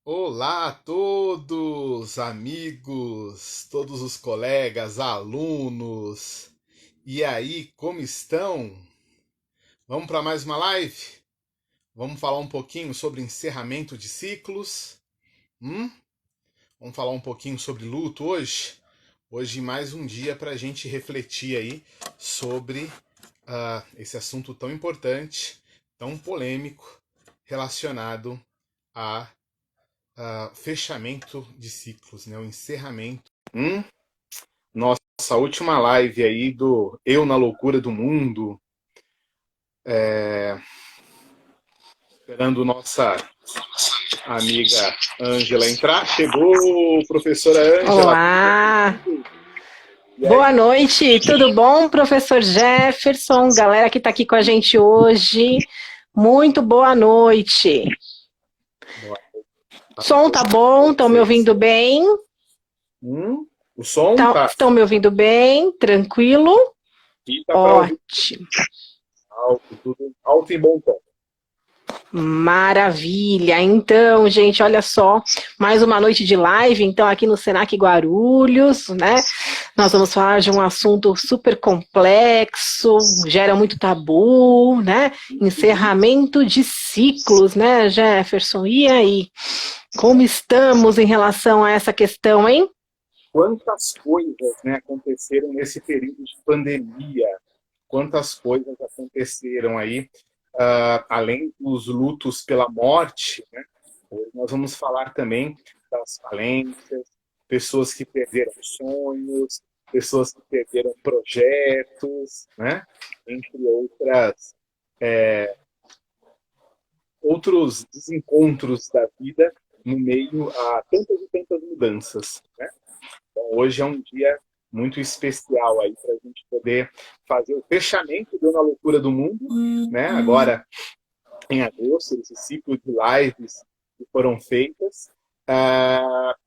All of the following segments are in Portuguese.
Olá a todos, amigos, todos os colegas, alunos. E aí, como estão? Vamos para mais uma live? Vamos falar um pouquinho sobre encerramento de ciclos? Hum? Vamos falar um pouquinho sobre luto hoje? Hoje mais um dia para a gente refletir aí sobre esse assunto tão importante, tão polêmico, relacionado a fechamento de ciclos, né? O encerramento. Nossa última live aí do Eu na Loucura do Mundo, esperando nossa amiga Ângela entrar. Chegou, professora Ângela. Olá, E aí? boa noite, tudo bom, professor Jefferson, galera que está aqui com a gente hoje, muito boa noite. Boa Som noite tá para bom? Estão me vocês. ouvindo bem? O som tá Estão me ouvindo bem? Tranquilo? aqui, tá para ouvir Ótimo. alto, tudo alto e bom tom. Maravilha! Então, gente, olha só, mais uma noite de live, então, aqui no Senac Guarulhos, né? Nós vamos falar de um assunto super complexo, gera muito tabu, né? Encerramento de ciclos, né, Jefferson? E aí? Como estamos em relação a essa questão, hein? Quantas coisas, né, aconteceram nesse período de pandemia? Quantas coisas aconteceram aí, além dos lutos pela morte, né? Hoje nós vamos falar também das falências, pessoas que perderam sonhos, pessoas que perderam projetos, né? Entre outros desencontros da vida no meio a tantas e tantas mudanças, né? Então, hoje é um dia muito especial aí para a gente poder fazer o fechamento do Na Loucura do Mundo, né? Agora, em agosto, esse ciclo de lives que foram feitas,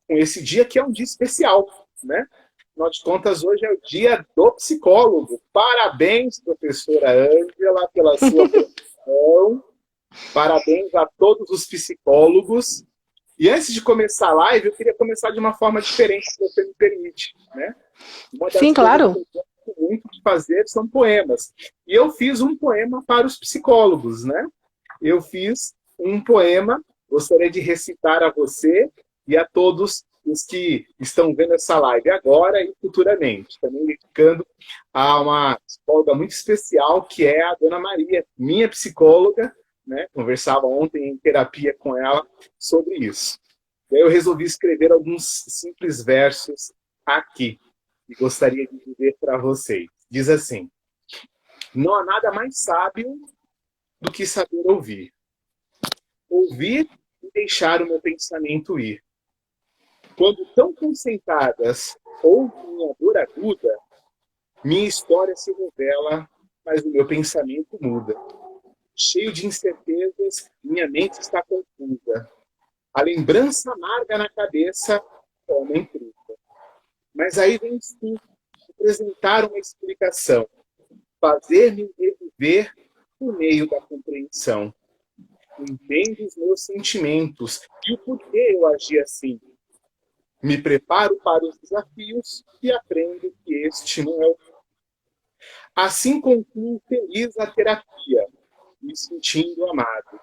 com esse dia que é um dia especial, né? Afinal de contas, hoje é o dia do psicólogo. Parabéns, professora Ângela, pela sua profissão. Parabéns a todos os psicólogos. E antes de começar a live, eu queria começar de uma forma diferente, se você me permite, né? Uma Sim, das coisas que claro. eu gosto muito de fazer são poemas. E eu fiz um poema para os psicólogos, né? Eu fiz um poema, gostaria de recitar a você e a todos os que estão vendo essa live agora e futuramente. Também dedicando a uma psicóloga muito especial, que é a Dona Maria, minha psicóloga, né? Conversava ontem em terapia com ela sobre isso. Daí eu resolvi escrever alguns simples versos aqui e gostaria de dizer para vocês. Diz assim: não há nada mais sábio do que saber ouvir. Ouvir e deixar o meu pensamento ir. Quando tão concentradas ouve minha dor aguda, minha história se revela, mas o meu pensamento muda. Cheio de incertezas, minha mente está confusa. A lembrança amarga na cabeça toma intrusa. Mas aí vem sim apresentar uma explicação, fazer-me reviver por meio da compreensão. Entende os meus sentimentos e o porquê eu agi assim. Me preparo para os desafios e aprendo que este não é o fim. Assim concluo feliz a terapia, me sentindo amado.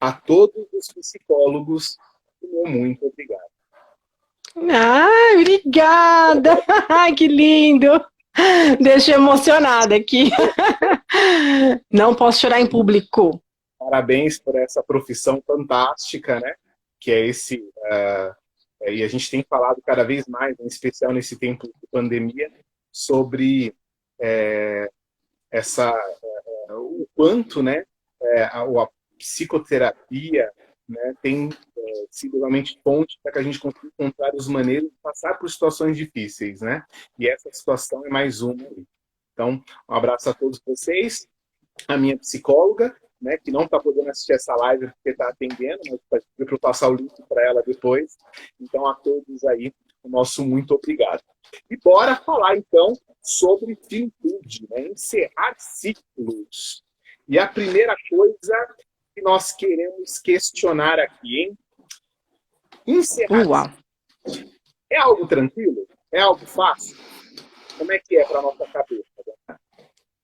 A todos os psicólogos, meu muito obrigado. Ai, obrigada! Ai, que lindo! Deixa eu emocionada aqui. Não posso chorar em público. Parabéns por essa profissão fantástica, né? Que é esse. E a gente tem falado cada vez mais, em especial nesse tempo de pandemia, sobre o quanto, né, a psicoterapia, né, tem sido realmente ponte para que a gente consiga encontrar os maneiros de passar por situações difíceis, né? E essa situação é mais uma. Então, um abraço a todos vocês, a minha psicóloga, né, que não está podendo assistir essa live porque está atendendo, mas para eu passar o link para ela depois. Então, a todos aí, o nosso muito obrigado. E bora falar, então, sobre finitude, né? Encerrar ciclos. E a primeira coisa que nós queremos questionar aqui, hein? Encerrar Uau. é algo tranquilo? É algo fácil? Como é que é para nossa cabeça, né?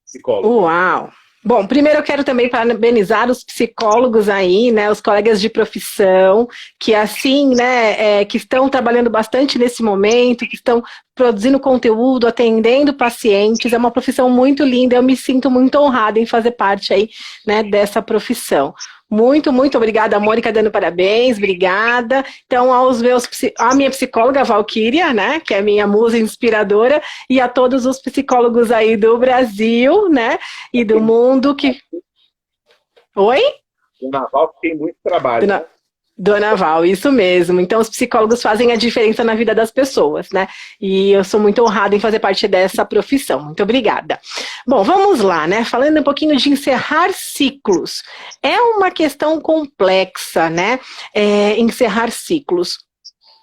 Psicólogo? Uau! Bom, primeiro eu quero também parabenizar os psicólogos aí, né, os colegas de profissão, que assim, né, que estão trabalhando bastante nesse momento, que estão produzindo conteúdo, atendendo pacientes, é uma profissão muito linda, eu me sinto muito honrada em fazer parte aí, né, dessa profissão. Muito, muito obrigada, Mônica, dando parabéns, obrigada. Então, a minha psicóloga, Valquíria, né, que é minha musa inspiradora, e a todos os psicólogos aí do Brasil, né, e do mundo que... Oi? Dona Val tem muito trabalho, né? Dona Val, isso mesmo. Então, os psicólogos fazem a diferença na vida das pessoas, né? E eu sou muito honrada em fazer parte dessa profissão. Muito obrigada. Bom, vamos lá, né? Falando um pouquinho de encerrar ciclos. É uma questão complexa, né? Encerrar ciclos.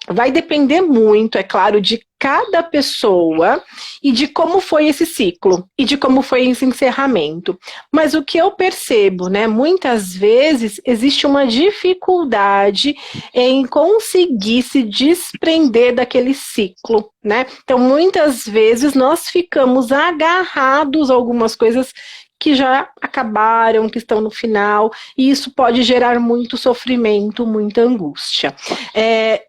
Vai depender muito, é claro, de cada pessoa e de como foi esse ciclo e de como foi esse encerramento. Mas o que eu percebo, né, muitas vezes existe uma dificuldade em conseguir se desprender daquele ciclo, né? Então, muitas vezes nós ficamos agarrados a algumas coisas que já acabaram, que estão no final, e isso pode gerar muito sofrimento, muita angústia.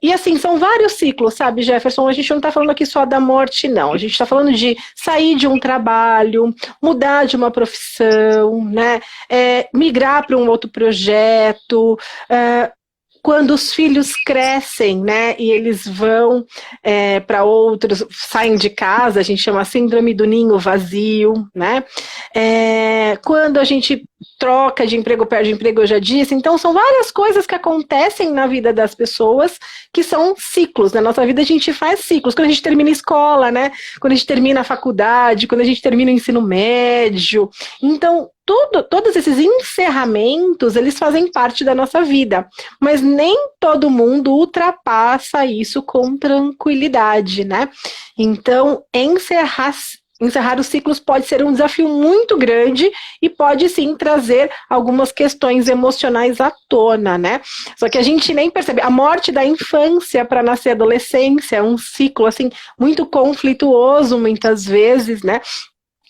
E assim, são vários ciclos, sabe, Jefferson? A gente não está falando aqui só da morte, não. A gente está falando de sair de um trabalho, mudar de uma profissão, né? Migrar para um outro projeto, quando os filhos crescem, né, e eles vão para outros, saem de casa, a gente chama síndrome do ninho vazio, né, quando a gente troca de emprego, perde emprego, eu já disse. Então são várias coisas que acontecem na vida das pessoas que são ciclos. Na nossa vida a gente faz ciclos, quando a gente termina a escola, né, quando a gente termina a faculdade, quando a gente termina o ensino médio. Então todos esses encerramentos, eles fazem parte da nossa vida, mas nem todo mundo ultrapassa isso com tranquilidade, né? Então, encerrar os ciclos pode ser um desafio muito grande e pode sim trazer algumas questões emocionais à tona, né? Só que a gente nem percebe. A morte da infância para nascer a adolescência é um ciclo assim muito conflituoso muitas vezes, né?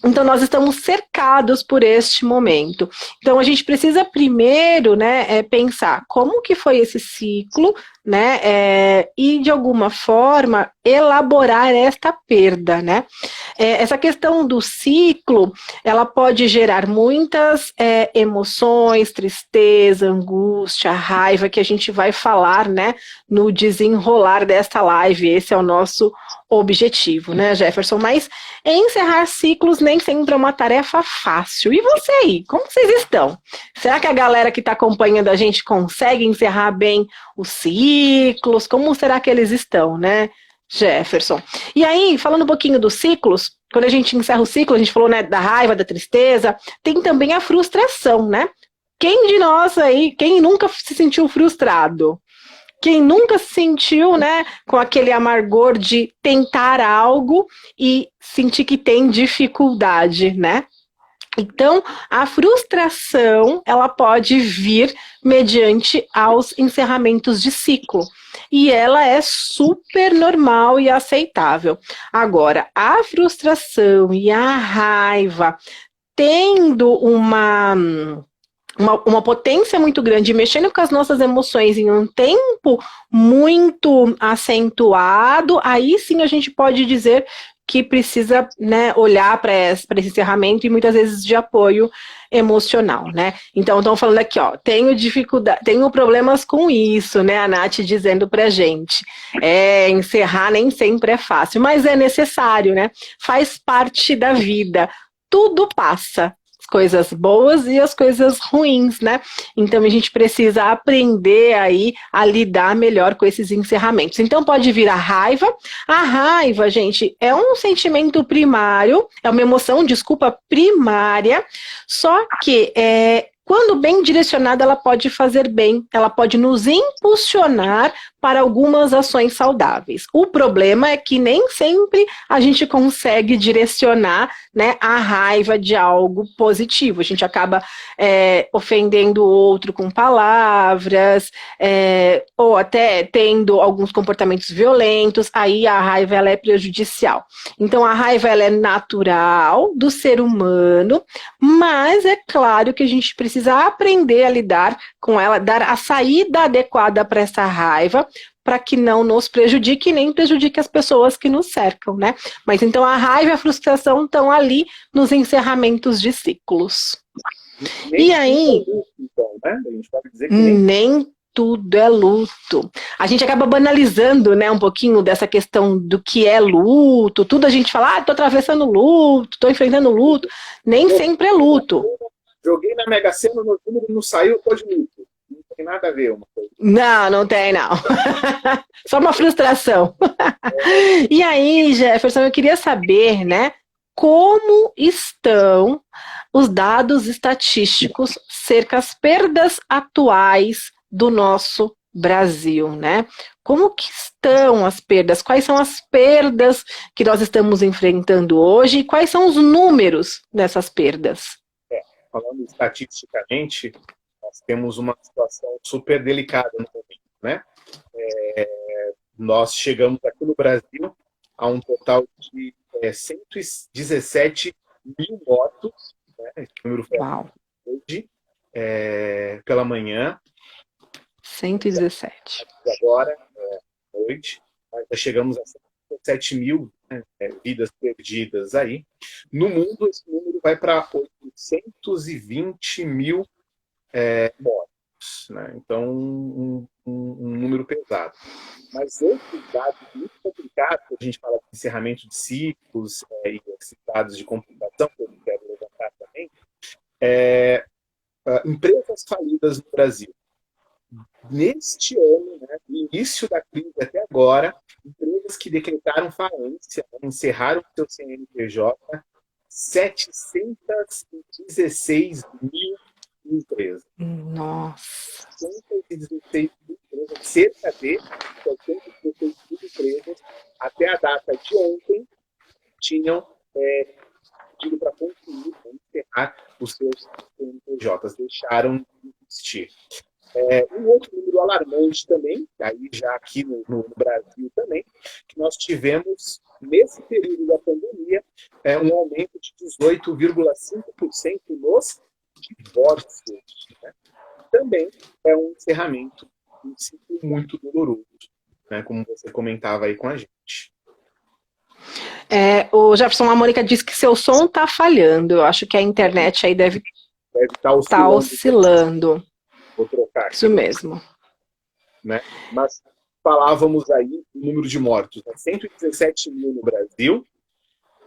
Então, nós estamos cercados por este momento. Então, a gente precisa primeiro, né, pensar como que foi esse ciclo, né, e de alguma forma elaborar esta perda, né. Essa questão do ciclo, ela pode gerar muitas emoções, tristeza, angústia, raiva, que a gente vai falar, né, no desenrolar desta live. Esse é o nosso objetivo, né, Jefferson? Mas encerrar ciclos nem sempre é uma tarefa fácil. E você aí, como vocês estão? Será que a galera que está acompanhando a gente consegue encerrar bem os ciclos? Como será que eles estão, né, Jefferson? E aí, falando um pouquinho dos ciclos, quando a gente encerra o ciclo, a gente falou, né, da raiva, da tristeza, tem também a frustração, né? Quem de nós aí, quem nunca se sentiu frustrado? Quem nunca se sentiu, né, com aquele amargor de tentar algo e sentir que tem dificuldade, né? Então, a frustração, ela pode vir mediante aos encerramentos de ciclo. E ela é super normal e aceitável. Agora, a frustração e a raiva tendo uma potência muito grande, mexendo com as nossas emoções em um tempo muito acentuado, aí sim a gente pode dizer que precisa, né, olhar para esse encerramento e muitas vezes de apoio emocional, né? Então, estão falando aqui, ó, tenho dificuldade, tenho problemas com isso, né? A Nath dizendo pra gente. Encerrar nem sempre é fácil, mas é necessário, né? Faz parte da vida. Tudo passa. Coisas boas e as coisas ruins, né? Então a gente precisa aprender aí a lidar melhor com esses encerramentos. Então pode vir a raiva. A raiva, gente, é um sentimento primário, é uma emoção, desculpa, primária, só que quando bem direcionada, ela pode fazer bem, ela pode nos impulsionar para algumas ações saudáveis. O problema é que nem sempre a gente consegue direcionar, né, a raiva de algo positivo. A gente acaba ofendendo o outro com palavras, ou até tendo alguns comportamentos violentos, aí a raiva ela é prejudicial. Então a raiva ela é natural do ser humano, mas é claro que a gente precisa aprender a lidar com ela, dar a saída adequada para essa raiva, para que não nos prejudique e nem prejudique as pessoas que nos cercam, né? Mas então a raiva e a frustração estão ali nos encerramentos de ciclos. Nem e aí, luto, então, né? A gente pode dizer que nem tudo é luto. A gente acaba banalizando, né, um pouquinho dessa questão do que é luto. Tudo a gente fala, tô atravessando luto, tô enfrentando luto. Nem sempre é luto. Joguei na Mega Sena, no número não saiu, tô de luto. Não tem nada a ver uma coisa. Não tem, não. Só uma frustração. E aí, Jefferson, eu queria saber, né, como estão os dados estatísticos cerca das perdas atuais do nosso Brasil, né? Como que estão as perdas? Quais são as perdas que nós estamos enfrentando hoje e quais são os números dessas perdas? Falando estatisticamente, nós temos uma situação super delicada no momento, né? Nós chegamos aqui no Brasil a um total de 117 mil mortos, né? Esse número foi hoje, pela manhã. 117. Agora, noite, já chegamos a 107 mil, né, vidas perdidas aí. No mundo, esse número vai para 820 mil mortos, né? Então, um número pesado. Mas outros dados muito complicados, a gente fala de encerramento de ciclos e esses dados de computação, que eu quero levantar também, empresas falidas no Brasil. Neste ano, né, do início da crise até agora, empresas que decretaram falência, encerraram o seu CNPJ, 716 mil empresas. Nossa! 716 mil empresas, cerca de 716 mil empresas, até a data de ontem, tinham pedido para concluir, encerrar os seus CNPJs, deixaram de existir. Um outro número alarmante também, aí já aqui no Brasil também, que nós tivemos, nesse período da pandemia, um aumento de 18,5% nos divórcios. Né? Também é um encerramento de um ciclo muito doloroso, né? Como você comentava aí com a gente. O Jefferson, a Mônica disse que seu som está falhando. Eu acho que a internet aí deve estar oscilando. Vou trocar aqui. Isso mesmo. Né? Mas falávamos aí o número de mortos. 117 mil no Brasil,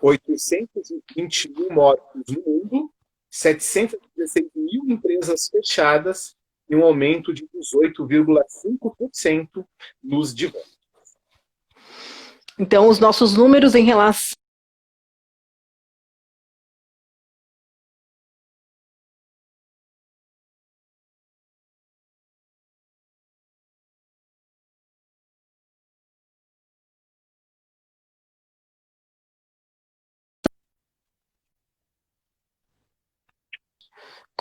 820 mil mortos no mundo, 716 mil empresas fechadas e um aumento de 18,5% nos divórcios. Então, os nossos números em relação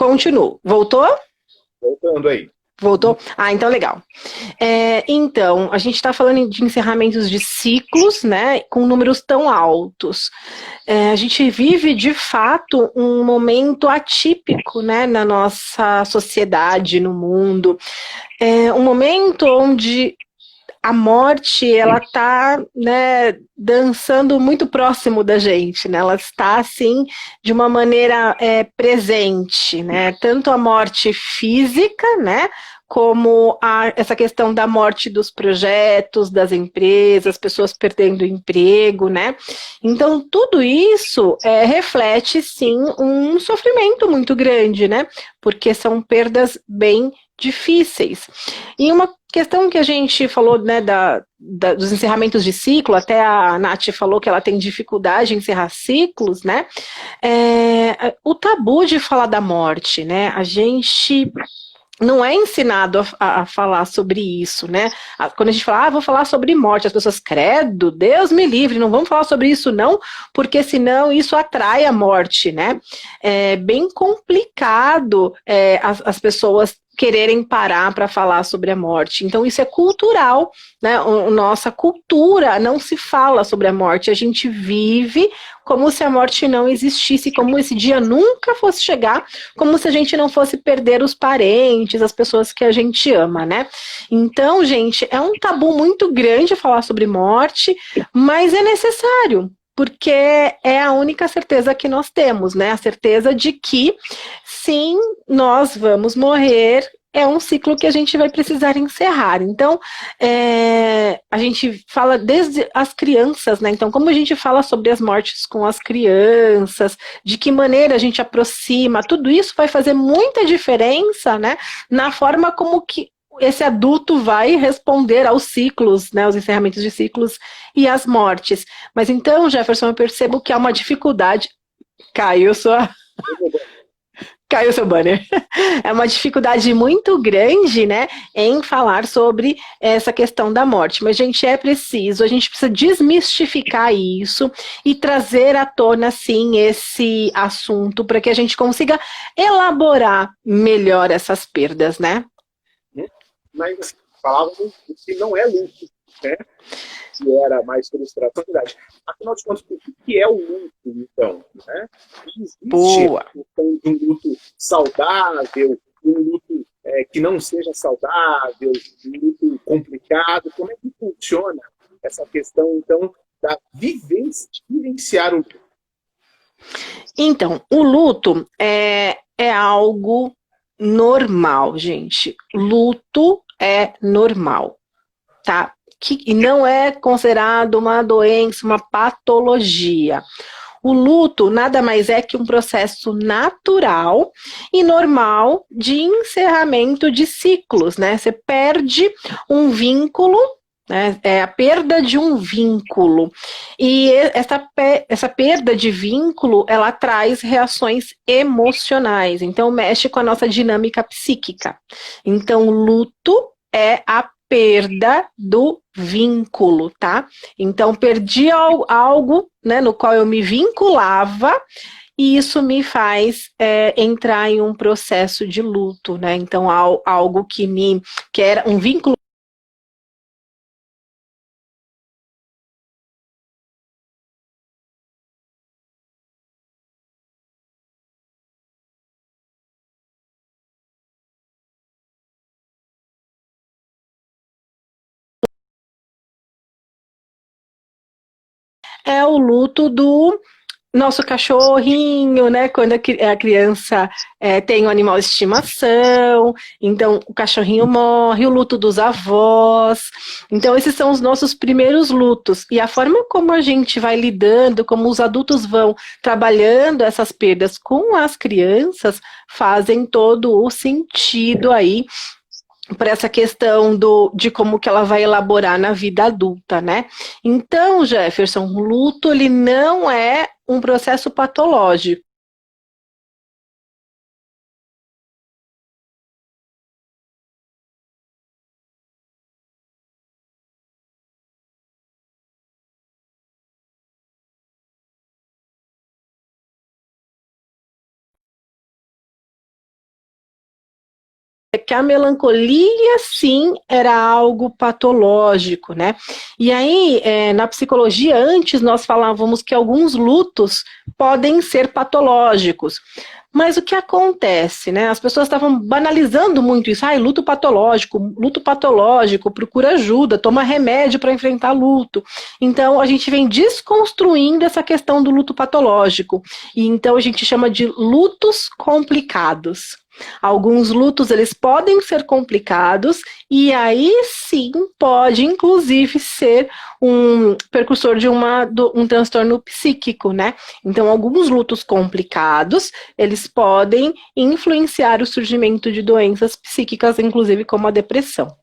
Continuo. Voltou? Voltando aí. Voltou? Então legal. Então, a gente está falando de encerramentos de ciclos, né, com números tão altos. A gente vive, de fato, um momento atípico, né, na nossa sociedade, no mundo. Um momento onde a morte, ela está, né, dançando muito próximo da gente, né? Ela está, assim, de uma maneira presente, né? Tanto a morte física, né? Como essa questão da morte dos projetos, das empresas, pessoas perdendo emprego, né? Então, tudo isso reflete, sim, um sofrimento muito grande, né? Porque são perdas bem difíceis. E uma questão que a gente falou, né, dos encerramentos de ciclo, até a Nath falou que ela tem dificuldade em encerrar ciclos, né? O tabu de falar da morte, né? A gente não é ensinado a falar sobre isso, né? Quando a gente fala, vou falar sobre morte, as pessoas, credo, Deus me livre, não vamos falar sobre isso não, porque senão isso atrai a morte, né? É bem complicado as pessoas quererem parar para falar sobre a morte. Então isso é cultural, né? Nossa cultura não se fala sobre a morte, a gente vive como se a morte não existisse, como esse dia nunca fosse chegar, como se a gente não fosse perder os parentes, as pessoas que a gente ama, né? Então, gente, é um tabu muito grande falar sobre morte, mas é necessário, porque é a única certeza que nós temos, né? A certeza de que, sim, nós vamos morrer, é um ciclo que a gente vai precisar encerrar. Então, a gente fala desde as crianças, né? Então, como a gente fala sobre as mortes com as crianças, de que maneira a gente aproxima, tudo isso vai fazer muita diferença, né? Na forma como que esse adulto vai responder aos ciclos, né? Aos encerramentos de ciclos e às mortes. Mas então, Jefferson, eu percebo que há uma dificuldade. Caiu seu banner. É uma dificuldade muito grande, né, em falar sobre essa questão da morte. Mas, gente, a gente precisa desmistificar isso e trazer à tona, sim, esse assunto para que a gente consiga elaborar melhor essas perdas, né? Mas falávamos que não é luto, né? Que era mais frustração. Afinal de contas, o que é o luto, então? Né? Existe a questão de um luto saudável, um luto que não seja saudável, um luto complicado. Como é que funciona essa questão, então, da vivenciar o luto? Então, o luto é algo normal, gente. Luto é normal, tá? Que não é considerado uma doença, uma patologia. O luto nada mais é que um processo natural e normal de encerramento de ciclos, né? Você perde um vínculo, né? É a perda de um vínculo. E essa perda de vínculo, ela traz reações emocionais. Então, mexe com a nossa dinâmica psíquica. Então, o luto é a perda do vínculo, tá? Então, perdi algo, né, no qual eu me vinculava, e isso me faz entrar em um processo de luto, né? Então, algo que era um vínculo. É o luto do nosso cachorrinho, né? Quando a criança tem um animal de estimação, então o cachorrinho morre, o luto dos avós. Então, esses são os nossos primeiros lutos. E a forma como a gente vai lidando, como os adultos vão trabalhando essas perdas com as crianças, fazem todo o sentido aí para essa questão de como que ela vai elaborar na vida adulta, né? Então, Jefferson, o luto, ele não é um processo patológico. É que a melancolia, sim, era algo patológico, né? E aí, na psicologia, antes nós falávamos que alguns lutos podem ser patológicos. Mas o que acontece, né? As pessoas estavam banalizando muito isso. Luto patológico, procura ajuda, toma remédio para enfrentar luto. Então, a gente vem desconstruindo essa questão do luto patológico. E então a gente chama de lutos complicados. Alguns lutos, eles podem ser complicados e aí sim pode, inclusive, ser um precursor de um transtorno psíquico, né? Então, alguns lutos complicados, eles podem influenciar o surgimento de doenças psíquicas, inclusive como a depressão.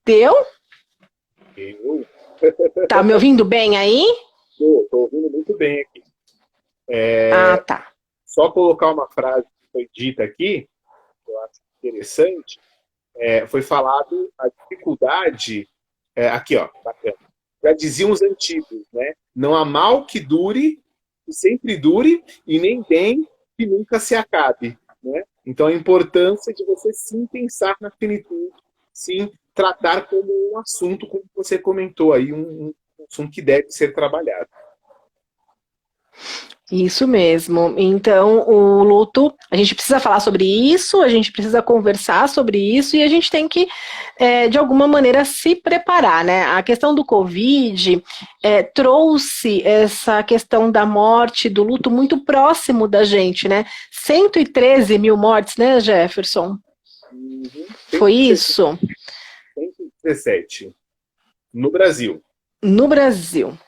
Deu? Tá me ouvindo bem aí? Tô ouvindo muito bem aqui. Tá. Só colocar uma frase que foi dita aqui, eu acho interessante, foi falado a dificuldade, aqui, ó, bacana. Já diziam os antigos, né? Não há mal que dure, que sempre dure, e nem bem que nunca se acabe, né? Então, a importância de você sim pensar na finitude, sim tratar como um assunto, como você comentou aí, um assunto que deve ser trabalhado. Isso mesmo. Então, o luto, a gente precisa falar sobre isso, a gente precisa conversar sobre isso e a gente tem que, de alguma maneira, se preparar, né? A questão do Covid trouxe essa questão da morte, do luto muito próximo da gente, né? 113 mil mortes, né, Jefferson? Uhum. Foi isso? 117. No Brasil. No Brasil.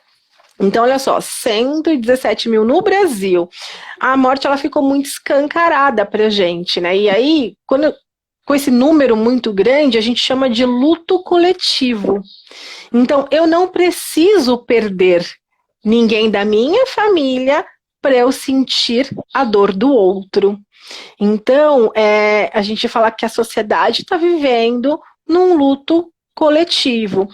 Então, olha só, 117 mil no Brasil. A morte, ela ficou muito escancarada pra gente, né? E aí, com esse número muito grande, a gente chama de luto coletivo. Então, eu não preciso perder ninguém da minha família para eu sentir a dor do outro. Então, a gente fala que a sociedade está vivendo num luto coletivo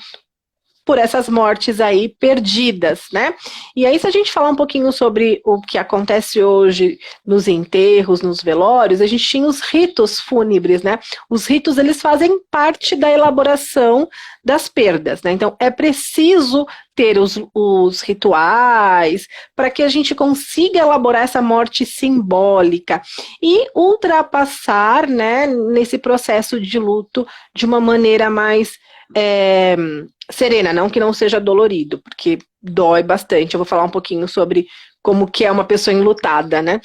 por essas mortes aí perdidas, né? E aí, se a gente falar um pouquinho sobre o que acontece hoje nos enterros, nos velórios, a gente tinha os ritos fúnebres, né? Os ritos, eles fazem parte da elaboração das perdas, né? Então, é preciso ter os rituais para que a gente consiga elaborar essa morte simbólica e ultrapassar, né, nesse processo de luto de uma maneira mais serena, não que não seja dolorido, porque dói bastante. Eu vou falar um pouquinho sobre como que é uma pessoa enlutada, né?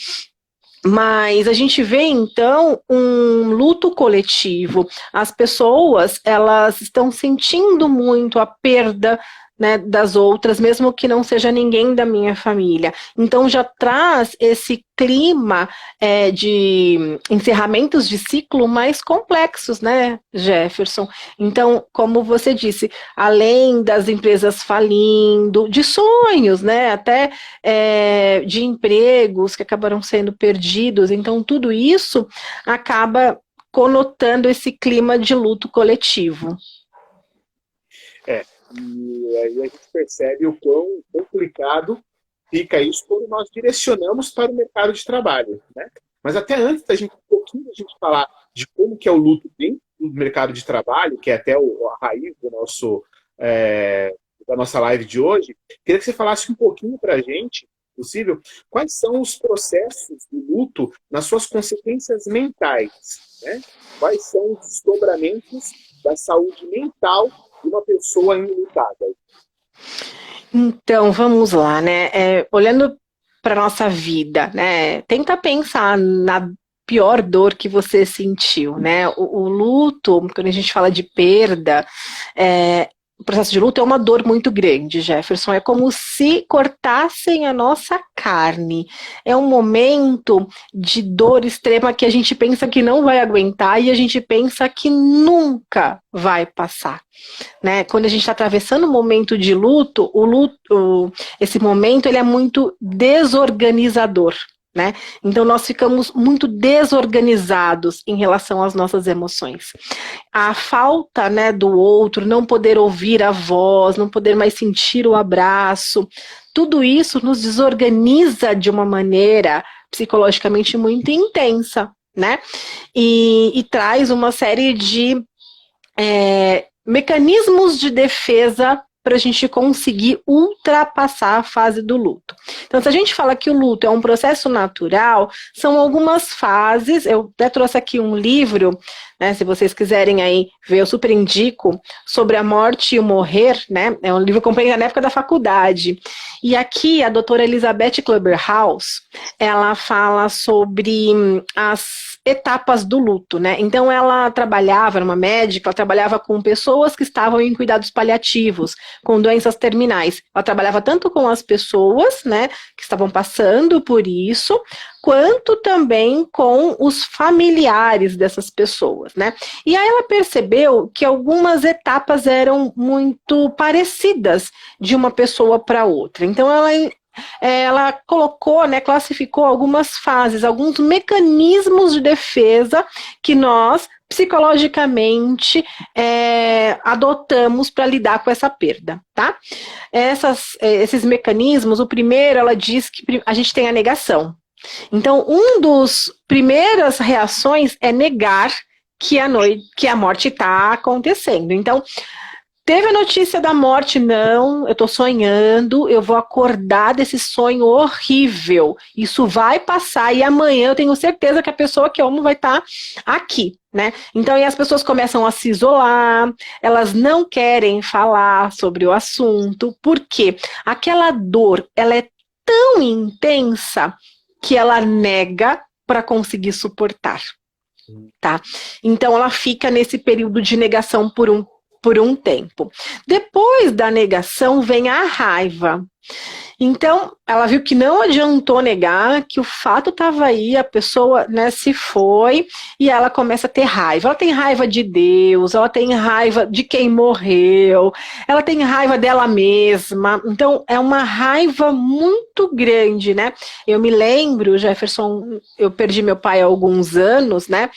Mas a gente vê, então, um luto coletivo. As pessoas, elas estão sentindo muito a perda, né, das outras, mesmo que não seja ninguém da minha família. Então, já traz esse clima de encerramentos de ciclo mais complexos, né, Jefferson? Então, como você disse, além das empresas falindo, de sonhos, né, até de empregos que acabaram sendo perdidos, então tudo isso acaba conotando esse clima de luto coletivo. E aí a gente percebe o quão complicado fica isso quando nós direcionamos para o mercado de trabalho, né? Mas até antes da gente, um pouquinho da gente falar de como que é o luto dentro do mercado de trabalho, que é até a raiz do da nossa live de hoje, queria que você falasse um pouquinho para a gente, se possível, quais são os processos do luto nas suas consequências mentais, né? Quais são os desdobramentos da saúde mental de uma pessoa enlutada? Então, vamos lá, né? Olhando para nossa vida, né? Tenta pensar na pior dor que você sentiu, né? O luto, quando a gente fala de perda, o processo de luto é uma dor muito grande, Jefferson. É como se cortassem a nossa carne. É um momento de dor extrema que a gente pensa que não vai aguentar e a gente pensa que nunca vai passar, né? Quando a gente está atravessando um momento de luto, esse momento ele é muito desorganizador, né? Então nós ficamos muito desorganizados em relação às nossas emoções. A falta, né, do outro, não poder ouvir a voz, não poder mais sentir o abraço, tudo isso nos desorganiza de uma maneira psicologicamente muito intensa, né? E traz uma série de mecanismos de defesa para a gente conseguir ultrapassar a fase do luto. Então, se a gente fala que o luto é um processo natural, são algumas fases. Eu até trouxe aqui um livro, né, se vocês quiserem aí ver, eu super indico, sobre a morte e o morrer, né? É um livro que eu comprei na época da faculdade. E aqui a doutora Elizabeth Kloeber-Haus, ela fala sobre as etapas do luto, né? Então ela trabalhava, era uma médica, ela trabalhava com pessoas que estavam em cuidados paliativos, com doenças terminais. Ela trabalhava tanto com as pessoas, né, que estavam passando por isso, quanto também com os familiares dessas pessoas, né? E aí ela percebeu que algumas etapas eram muito parecidas de uma pessoa para outra. Então ela ela colocou, né, classificou algumas fases, alguns mecanismos de defesa que nós, psicologicamente, adotamos para lidar com essa perda, tá? Esses mecanismos, o primeiro, ela diz que a gente tem a negação. Então, dos primeiras reações é negar que a morte está acontecendo. Então, teve a notícia da morte, não, eu estou sonhando, eu vou acordar desse sonho horrível. Isso vai passar e amanhã eu tenho certeza que a pessoa que eu amo vai estar aqui, né? Então, aí as pessoas começam a se isolar, elas não querem falar sobre o assunto, porque aquela dor, ela é tão intensa que ela nega para conseguir suportar, tá? Então, ela fica nesse período de negação por um tempo. Depois da negação vem a raiva. Então, ela viu que não adiantou negar, que o fato estava aí, a pessoa, né, se foi, e ela começa a ter raiva. Ela tem raiva de Deus, ela tem raiva de quem morreu, ela tem raiva dela mesma. Então, é uma raiva muito grande, né? Eu me lembro, Jefferson, eu perdi meu pai há alguns anos, né?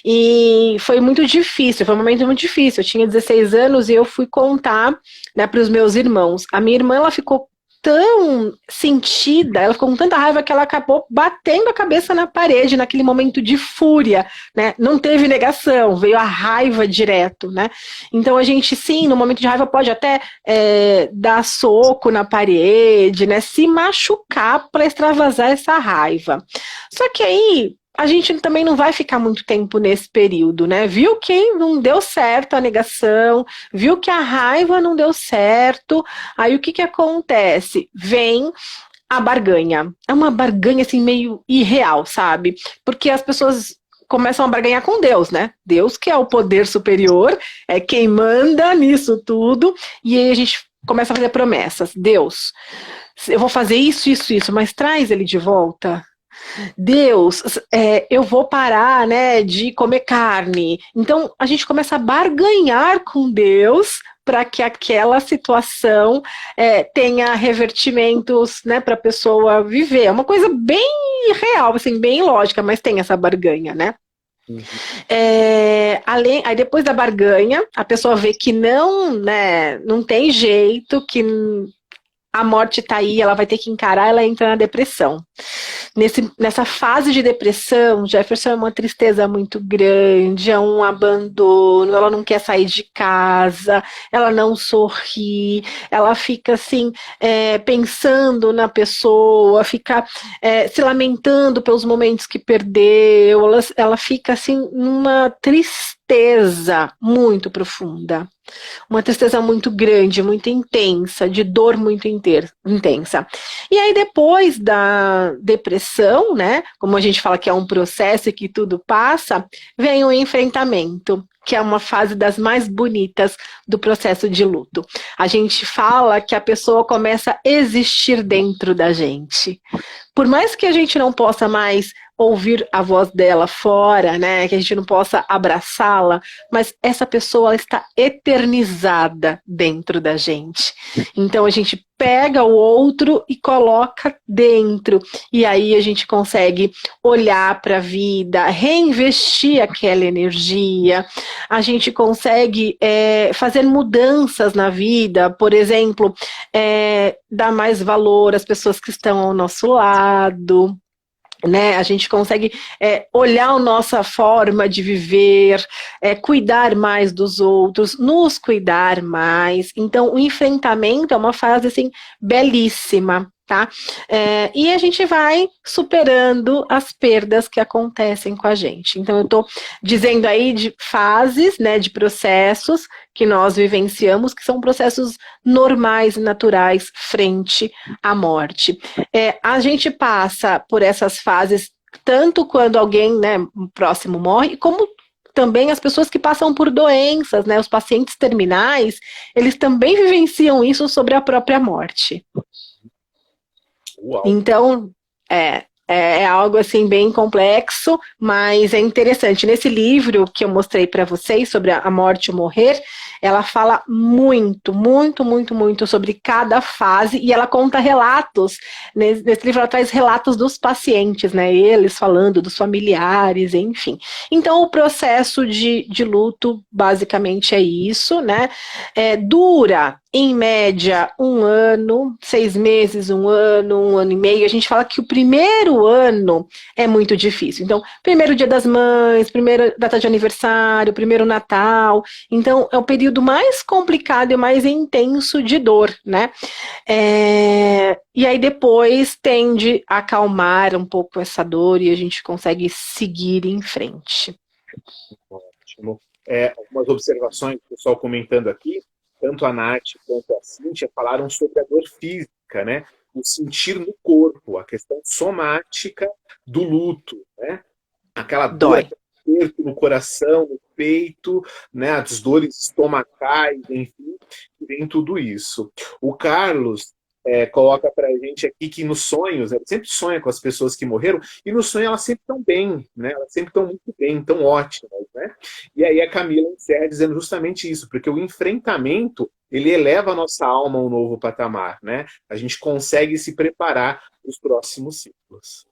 E foi muito difícil, foi um momento muito difícil. Eu tinha 16 anos e eu fui contar, né, para os meus irmãos. A minha irmã, ela ficou tão sentida, ela ficou com tanta raiva que ela acabou batendo a cabeça na parede naquele momento de fúria, né? Não teve negação, veio a raiva direto, né? Então a gente, sim, no momento de raiva pode até dar soco na parede, né? Se machucar para extravasar essa raiva. Só que aí a gente também não vai ficar muito tempo nesse período, né? Viu que não deu certo a negação, viu que a raiva não deu certo, aí o que acontece? Vem a barganha. É uma barganha, assim, meio irreal, sabe? Porque as pessoas começam a barganhar com Deus, né? Deus, que é o poder superior, é quem manda nisso tudo, e aí a gente começa a fazer promessas. Deus, eu vou fazer isso, mas traz ele de volta. Deus, eu vou parar, né, de comer carne. Então, a gente começa a barganhar com Deus para que aquela situação tenha revertimentos, né, para a pessoa viver. É uma coisa bem real, assim, bem lógica, mas tem essa barganha, né? Uhum. Aí depois da barganha, a pessoa vê que não tem jeito, que a morte tá aí, ela vai ter que encarar, ela entra na depressão. Nessa fase de depressão, Jefferson, é uma tristeza muito grande, é um abandono, ela não quer sair de casa, ela não sorri, ela fica assim, pensando na pessoa, fica se lamentando pelos momentos que perdeu, ela fica assim numa tristeza muito profunda. Uma tristeza muito grande, muito intensa, de dor muito intensa. E aí depois da depressão, né, como a gente fala que é um processo e que tudo passa, vem o enfrentamento, que é uma fase das mais bonitas do processo de luto. A gente fala que a pessoa começa a existir dentro da gente. Por mais que a gente não possa mais ouvir a voz dela fora, né, que a gente não possa abraçá-la, mas essa pessoa está eternizada dentro da gente. Então a gente pega o outro e coloca dentro, e aí a gente consegue olhar para a vida, reinvestir aquela energia, a gente consegue fazer mudanças na vida, por exemplo, dar mais valor às pessoas que estão ao nosso lado, né? A gente consegue olhar a nossa forma de viver, cuidar mais dos outros, nos cuidar mais. Então, o enfrentamento é uma fase assim, belíssima, tá? E a gente vai superando as perdas que acontecem com a gente. Então, eu estou dizendo aí de fases, né, de processos que nós vivenciamos, que são processos normais e naturais frente à morte. A gente passa por essas fases tanto quando alguém, né, próximo morre, como também as pessoas que passam por doenças, né, os pacientes terminais, eles também vivenciam isso sobre a própria morte. Uau. Então, é algo assim bem complexo, mas é interessante. Nesse livro que eu mostrei para vocês sobre a morte e o morrer, ela fala muito, muito, muito, muito sobre cada fase, e ela conta relatos, nesse livro ela traz relatos dos pacientes, né, eles falando dos familiares, enfim. Então o processo de luto basicamente é isso, né, dura em média 1 ano, 6 meses, 1 ano e meio. A gente fala que o primeiro ano é muito difícil. Então, primeiro dia das mães, primeira data de aniversário, primeiro Natal. Então, é o período mais complicado e mais intenso de dor, né? E aí depois tende a acalmar um pouco essa dor e a gente consegue seguir em frente. Ótimo. Algumas observações, o pessoal comentando aqui, tanto a Nath quanto a Cíntia falaram sobre a dor física, né? O sentir no corpo, a questão somática do luto, né? Aquela dor, aquele aperto no coração, no peito, né? As dores estomacais, enfim, vem tudo isso. O Carlos coloca pra gente aqui que nos sonhos, ele sempre sonha com as pessoas que morreram, e no sonho elas sempre estão bem, né? Elas sempre estão muito bem, tão ótimas, né? E aí a Camila encerra dizendo justamente isso, porque o enfrentamento, ele eleva a nossa alma a um novo patamar, né? A gente consegue se preparar para os próximos ciclos.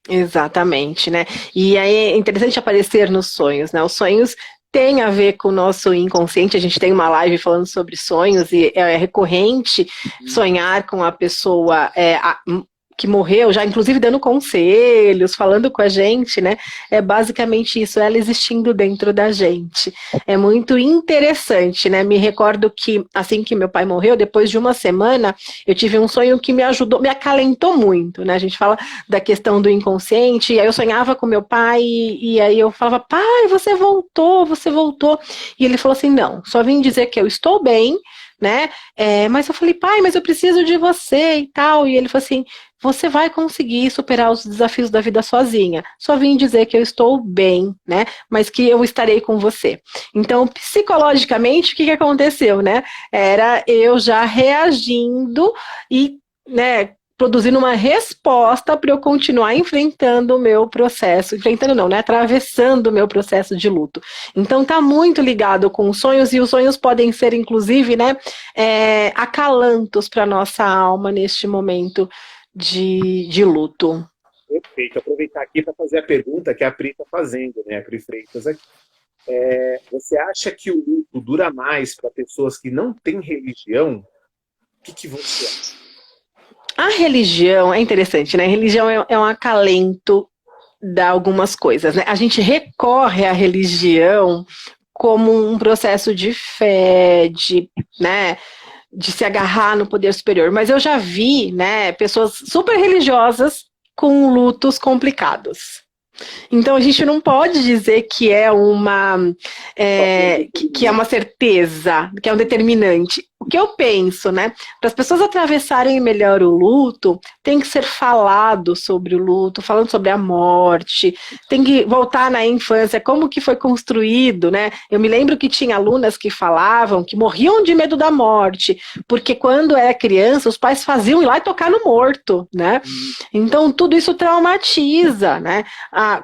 Exatamente, né? E aí é interessante aparecer nos sonhos, né? Os sonhos têm a ver com o nosso inconsciente. A gente tem uma live falando sobre sonhos e é recorrente sonhar com a pessoa que morreu, já inclusive dando conselhos, falando com a gente, né? É basicamente isso, ela existindo dentro da gente. É muito interessante, né? Me recordo que assim que meu pai morreu, depois de uma semana, eu tive um sonho que me ajudou, me acalentou muito, né? A gente fala da questão do inconsciente, e aí eu sonhava com meu pai, e aí eu falava, pai, você voltou, você voltou. E ele falou assim, não, só vim dizer que eu estou bem, né? Mas eu falei, pai, mas eu preciso de você e tal. E ele falou assim, você vai conseguir superar os desafios da vida sozinha. Só vim dizer que eu estou bem, né? Mas que eu estarei com você. Então, psicologicamente, o que aconteceu, né? Era eu já reagindo e, né, produzindo uma resposta para eu continuar enfrentando o meu processo, enfrentando não, né, atravessando o meu processo de luto. Então tá muito ligado com os sonhos, e os sonhos podem ser, inclusive, né, acalantos para nossa alma neste momento de luto. Perfeito. Aproveitar aqui para fazer a pergunta que a Pri está fazendo, né, a Pri Freitas aqui. Você acha que o luto dura mais para pessoas que não têm religião? O que você acha? A religião é interessante, né? A religião é um acalento de algumas coisas, né? A gente recorre à religião como um processo de fé, né, de se agarrar no poder superior. Mas eu já vi, né, pessoas super religiosas com lutos complicados. Então a gente não pode dizer que é uma certeza, que é um determinante. O que eu penso, né? Para as pessoas atravessarem melhor o luto, tem que ser falado sobre o luto, falando sobre a morte, tem que voltar na infância, como que foi construído, né? Eu me lembro que tinha alunas que falavam que morriam de medo da morte, porque quando era criança, os pais faziam ir lá e tocar no morto, né? Então tudo isso traumatiza, né?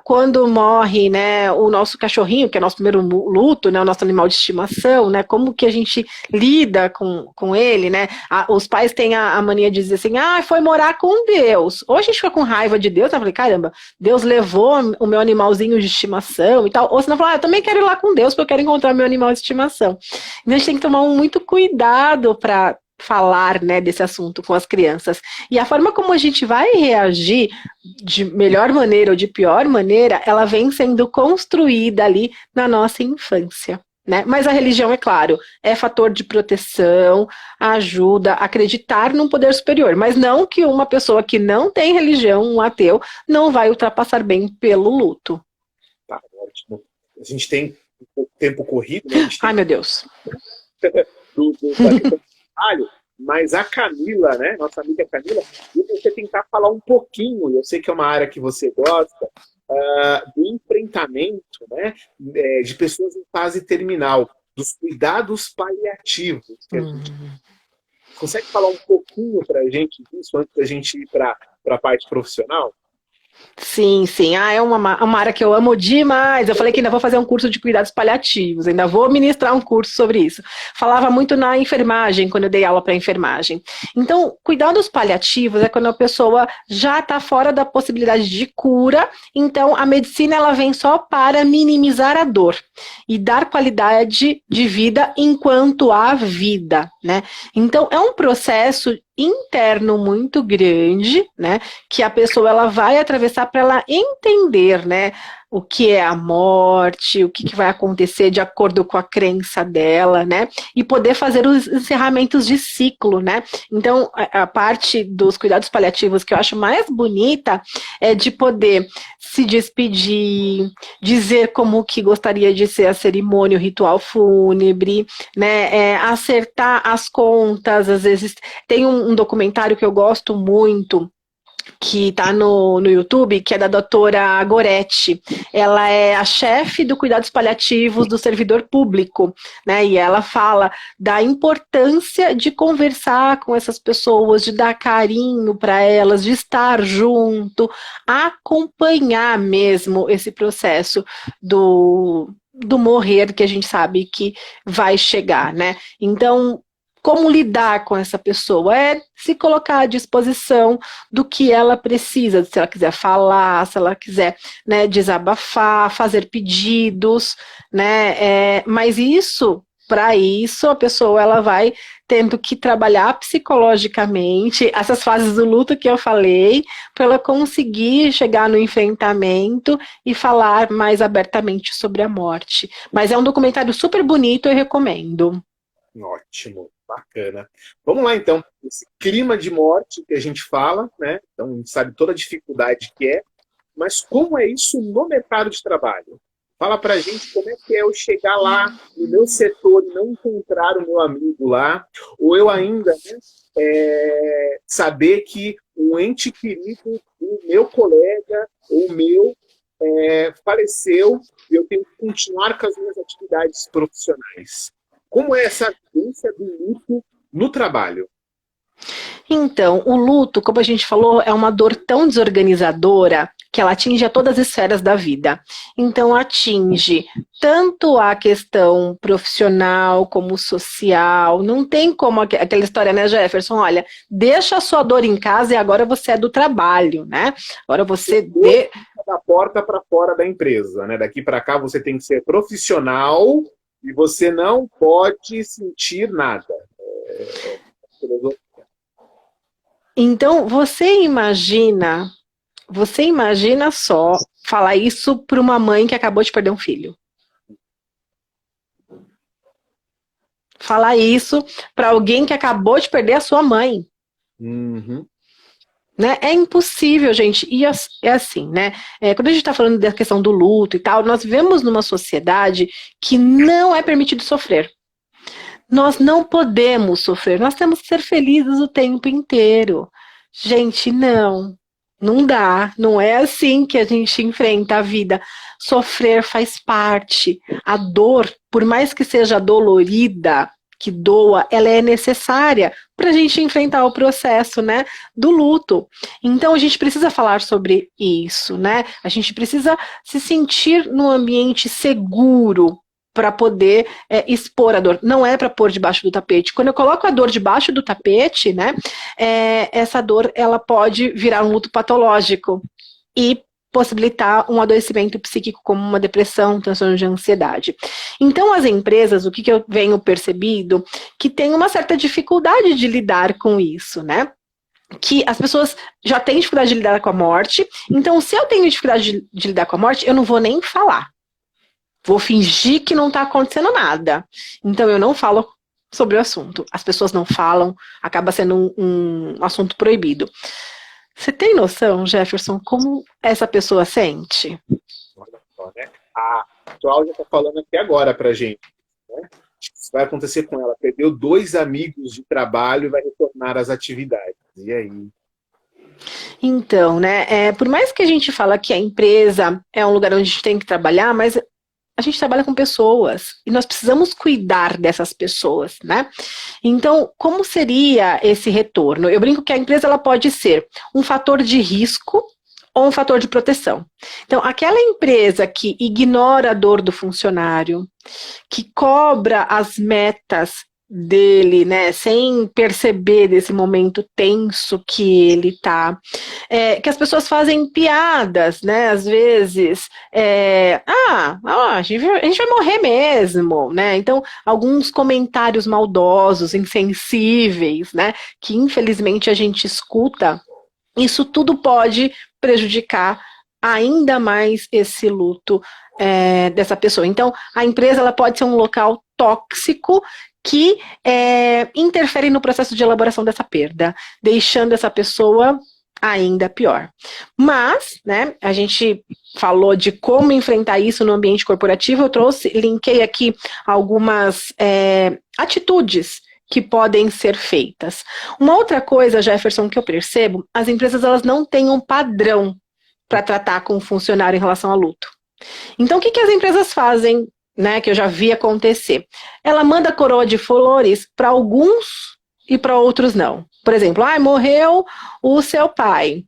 Quando morre, né, o nosso cachorrinho, que é nosso primeiro luto, né, o nosso animal de estimação, né, como que a gente lida com ele, né? Os pais têm a mania de dizer assim, foi morar com Deus. Ou a gente fica com raiva de Deus, né? Eu falei, caramba, Deus levou o meu animalzinho de estimação e tal. Ou senão fala, eu também quero ir lá com Deus, porque eu quero encontrar meu animal de estimação. Então a gente tem que tomar muito cuidado para falar, né, desse assunto com as crianças. E a forma como a gente vai reagir de melhor maneira ou de pior maneira, ela vem sendo construída ali na nossa infância, né? Mas a religião, é claro, é fator de proteção, ajuda a acreditar num poder superior, mas não que uma pessoa que não tem religião, um ateu, não vai ultrapassar bem pelo luto. Tá, ótimo. A gente tem um pouco tempo corrido, né? Ai, meu Deus. Mas a Camila, né, nossa amiga Camila, e você tentar falar um pouquinho, eu sei que é uma área que você gosta, do enfrentamento, né, de pessoas em fase terminal, dos cuidados paliativos. Consegue falar um pouquinho para a gente disso antes da gente ir para a parte profissional? Sim, sim. Ah, é uma área que eu amo demais. Eu falei que ainda vou fazer um curso de cuidados paliativos, ainda vou ministrar um curso sobre isso. Falava muito na enfermagem, quando eu dei aula para enfermagem. Então, cuidados paliativos é quando a pessoa já está fora da possibilidade de cura, então a medicina ela vem só para minimizar a dor e dar qualidade de vida enquanto há vida, né? Então, é um processo interno muito grande, né, que a pessoa ela vai atravessar para ela entender, né, o que é a morte, o que vai acontecer de acordo com a crença dela, né, e poder fazer os encerramentos de ciclo, né. Então, a parte dos cuidados paliativos que eu acho mais bonita é de poder se despedir, dizer como que gostaria de ser a cerimônia, o ritual fúnebre, né, acertar as contas, às vezes tem um documentário que eu gosto muito, que está no YouTube, que é da doutora Goretti. Ela é a chefe do cuidados paliativos do servidor público, né? E ela fala da importância de conversar com essas pessoas, de dar carinho para elas, de estar junto, acompanhar mesmo esse processo do morrer que a gente sabe que vai chegar, né? Então, como lidar com essa pessoa? É se colocar à disposição do que ela precisa, se ela quiser falar, se ela quiser, né, desabafar, fazer pedidos, né? Mas isso, para isso, a pessoa ela vai tendo que trabalhar psicologicamente essas fases do luto que eu falei, para ela conseguir chegar no enfrentamento e falar mais abertamente sobre a morte. Mas é um documentário super bonito, eu recomendo. Ótimo, bacana. Vamos lá, então. Esse clima de morte que a gente fala, né? Então, a gente sabe toda a dificuldade que é, mas como é isso no mercado de trabalho? Fala pra gente como é que é eu chegar lá no meu setor e não encontrar o meu amigo lá, ou eu ainda, né, saber que um ente querido do meu colega ou meu faleceu e eu tenho que continuar com as minhas atividades profissionais. Como é essa vivência do luto no trabalho? Então, o luto, como a gente falou, é uma dor tão desorganizadora que ela atinge a todas as esferas da vida. Então, atinge tanto a questão profissional como social. Não tem como aquela história, né, Jefferson? Olha, deixa a sua dor em casa e agora você é do trabalho, né? Agora você da porta para fora da empresa, né? Daqui para cá você tem que ser profissional e você não pode sentir nada. Então, você imagina só falar isso para uma mãe que acabou de perder um filho. Falar isso para alguém que acabou de perder a sua mãe. Uhum. Né? É impossível, gente. E é assim, né? Quando a gente está falando da questão do luto e tal, nós vivemos numa sociedade que não é permitido sofrer. Nós não podemos sofrer, nós temos que ser felizes o tempo inteiro. Gente, não. Não dá, não é assim que a gente enfrenta a vida. Sofrer faz parte. A dor, por mais que seja dolorida, que doa, ela é necessária para a gente enfrentar o processo, né, do luto. Então a gente precisa falar sobre isso, né? A gente precisa se sentir num ambiente seguro para poder expor a dor. Não é para pôr debaixo do tapete. Quando eu coloco a dor debaixo do tapete, né, essa dor ela pode virar um luto patológico e possibilitar um adoecimento psíquico como uma depressão, transtorno de ansiedade. Então, as empresas, o que eu venho percebido, que tem uma certa dificuldade de lidar com isso, né? Que as pessoas já têm dificuldade de lidar com a morte, então se eu tenho dificuldade de lidar com a morte, eu não vou nem falar. Vou fingir que não está acontecendo nada. Então, eu não falo sobre o assunto. As pessoas não falam, acaba sendo um assunto proibido. Você tem noção, Jefferson, como essa pessoa sente? Olha só, né? A Cláudia está falando aqui agora para a gente. Né? Isso vai acontecer com ela. Perdeu 2 amigos de trabalho e vai retornar às atividades. E aí? Então, né? Por mais que a gente fala que a empresa é um lugar onde a gente tem que trabalhar, mas a gente trabalha com pessoas e nós precisamos cuidar dessas pessoas, né? Então, como seria esse retorno? Eu brinco que a empresa ela pode ser um fator de risco ou um fator de proteção. Então, aquela empresa que ignora a dor do funcionário, que cobra as metas dele, né, sem perceber desse momento tenso que ele está, que as pessoas fazem piadas, né, às vezes, a gente vai morrer mesmo, né, então, alguns comentários maldosos, insensíveis, né, que infelizmente a gente escuta, isso tudo pode prejudicar ainda mais esse luto dessa pessoa. Então, a empresa ela pode ser um local tóxico que interfere no processo de elaboração dessa perda, deixando essa pessoa ainda pior. Mas, né, a gente falou de como enfrentar isso no ambiente corporativo, eu linkei aqui algumas atitudes que podem ser feitas. Uma outra coisa, Jefferson, que eu percebo, as empresas elas não têm um padrão para tratar com o funcionário em relação ao luto. Então, o que as empresas fazem, né, que eu já vi acontecer? Ela manda coroa de flores para alguns e para outros não. Por exemplo, morreu o seu pai.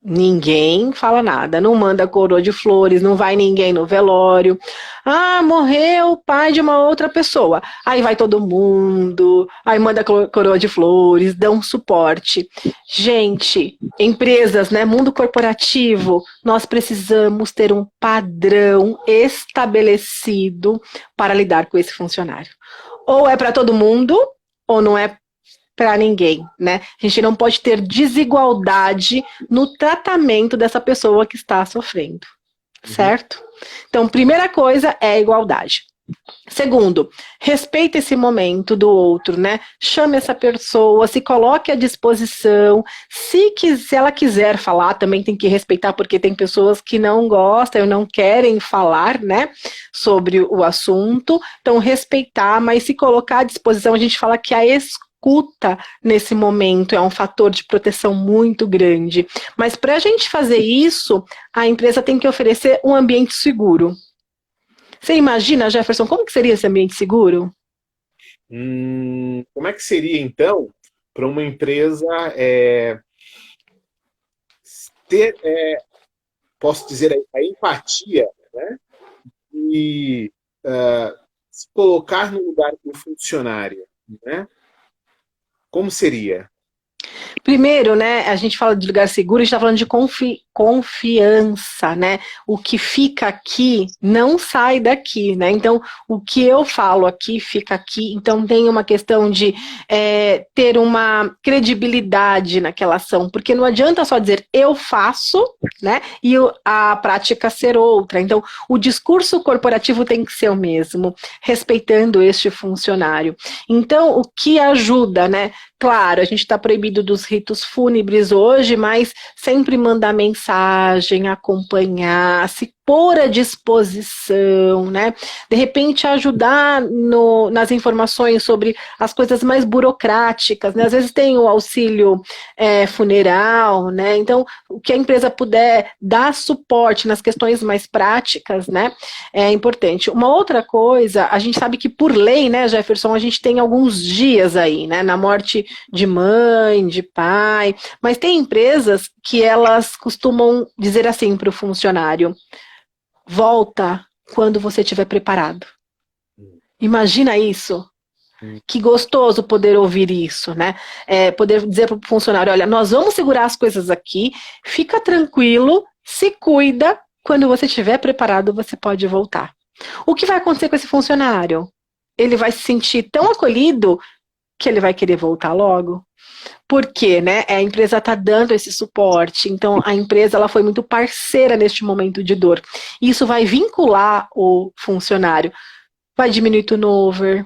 Ninguém fala nada, não manda coroa de flores, não vai ninguém no velório. Morreu o pai de uma outra pessoa. Aí vai todo mundo, aí manda coroa de flores, dão suporte. Gente, empresas, né, mundo corporativo, nós precisamos ter um padrão estabelecido para lidar com esse funcionário. Ou é para todo mundo, ou não é para ninguém, né? A gente não pode ter desigualdade no tratamento dessa pessoa que está sofrendo, certo? Então, primeira coisa é a igualdade. Segundo, respeite esse momento do outro, né? Chame essa pessoa, se coloque à disposição. Se ela quiser falar, também tem que respeitar, porque tem pessoas que não gostam, não querem falar, né, sobre o assunto. Então, respeitar, mas se colocar à disposição, a gente fala que a escuta nesse momento é um fator de proteção muito grande. Mas para a gente fazer isso, a empresa tem que oferecer um ambiente seguro. Você imagina, Jefferson, como que seria esse ambiente seguro? Como é que seria, então, para uma empresa ter, posso dizer, a empatia, né? E se colocar no lugar do funcionário, né? Como seria? Primeiro, né, a gente fala de lugar seguro, a gente está falando de confiança, né? O que fica aqui não sai daqui, né? Então, o que eu falo aqui fica aqui. Então, tem uma questão de ter uma credibilidade naquela ação, porque não adianta só dizer eu faço, né? E a prática ser outra. Então, o discurso corporativo tem que ser o mesmo, respeitando este funcionário. Então, o que ajuda, né? Claro, a gente está proibido dos ritos fúnebres hoje, mas sempre mandar mensagem, acompanhar, se pôr à disposição, né? De repente ajudar nas informações sobre as coisas mais burocráticas, né? Às vezes tem o auxílio funeral, né? Então, o que a empresa puder dar suporte nas questões mais práticas, né? É importante. Uma outra coisa, a gente sabe que por lei, né, Jefferson, a gente tem alguns dias aí, né? Na morte de mãe, de pai, mas tem empresas que elas costumam dizer assim para o funcionário: volta quando você estiver preparado. Imagina isso. Que gostoso poder ouvir isso, né? Poder dizer para o funcionário: olha, nós vamos segurar as coisas aqui, fica tranquilo, se cuida, quando você estiver preparado, você pode voltar. O que vai acontecer com esse funcionário? Ele vai se sentir tão acolhido que ele vai querer voltar logo. Porque, né, a empresa está dando esse suporte, então a empresa ela foi muito parceira neste momento de dor. Isso vai vincular o funcionário, vai diminuir turnover,